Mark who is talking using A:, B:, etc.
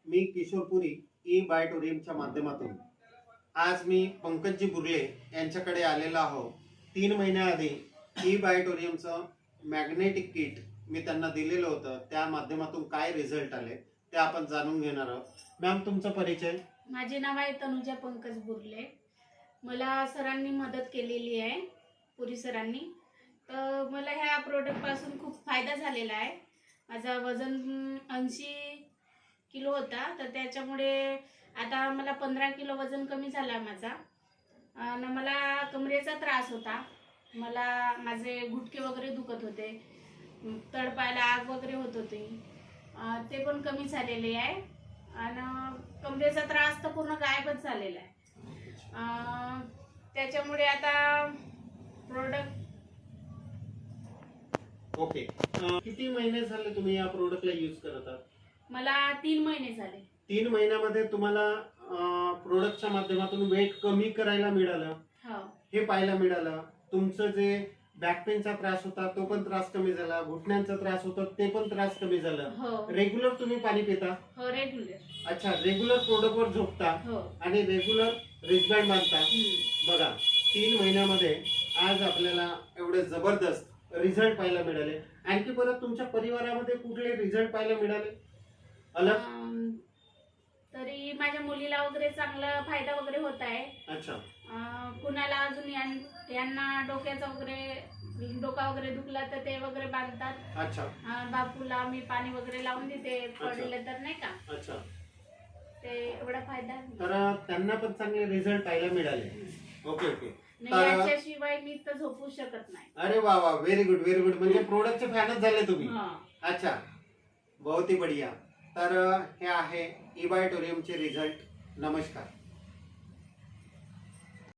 A: मी Kishorpuri E बायोटोरियमच्या माध्यमातून आज मी पंकजी बुर्ले यांच्याकडे आलेलो आहो। 3 महिन्याआधी ई बायोटोरियमचं मॅग्नेटिक किट मी त्यांना दिलेलं होतं, त्या माध्यमातून काय रिझल्ट आले ते आपण जाणून घेणार आहोत। मॅम, तुमचा परिचय?
B: माझे नाव आहे तनुजा पंकज बुर्ले। मला सरांनी मदत केलेली आहे, पुरी सरांनी। तर मला ह्या प्रोडक्टपासून खूप फायदा झालेला आहे। माझा वजन 80 किलो होता, तर त्याच्यामुळे आता मला 15 किलो वजन कमी झाला माझा। आणि मला कमरेचा त्रास होता, मला माझे गुडघे वगैरे दुखत होते, तळपायाला आग वगैरे होत होती, ते पण कमी झालेले आहे। आणि कमरेचा त्रास तर पूर्ण गायबच झालेला आहे। त्याच्यामुळे आता प्रोडक्ट
A: ओके, किती महिने झाले तुम्ही या प्रोडक्टला यूज करत आहात?
B: मला 3 महिने झाले।
A: 3 महिन्यामध्ये तुम्हाला प्रोडक्टच्या माध्यमातून वेट कमी करायला मिळालं,
B: हो,
A: हे पाहायला मिळालं। तुमचं जे बॅक पेनचा त्रास होता तो पण त्रास कमी झाला, घुटण्यांचा त्रास होता ते पण त्रास कमी झालं।
B: हो,
A: रेग्युलर तुम्ही पाणी पिता?
B: हो, रेग्युलर।
A: अच्छा, रेग्युलर प्रोडक्टवर झोपता
B: हो,
A: आणि रेग्युलर रिस्टबँड बांधता। बघा, 3 महिन्यामध्ये आज आपल्याला एवढे जबरदस्त रिझल्ट पाहायला मिळाले। आणखी परत तुमच्या परिवारामध्ये कुठले रिझल्ट पाहायला मिळाले अलग?
B: तरी माझ्या मुलीला वगैरे चांगला फायदा वगैरे होत आहे।
A: अच्छा,
B: कुणाला अजून यांना डोक्याचा वगैरे डोका वगैरे दुखला तर ते वगैरे बांधतात।
A: अच्छा,
B: बापूला मी पाणी वगैरे लावून देते, पडले तर नाही का,
A: अच्छा,
B: ते एवढा फायदा आहे।
A: तर त्यांना पण चांगले रिझल्ट पाहायला मिळाले। ओके ओके,
B: नाही, याच्याशिवाय मी तर झोपू शकत नाही।
A: अरे वा वा, व्हेरी गुड व्हेरी गुड, म्हणजे प्रोडक्टचे फॅनच झाले तुम्ही।
B: हा।
A: अच्छा, बहुत ही बढिया। तर हे आहे ई बायोटोरियमचे रिझल्ट। नमस्कार।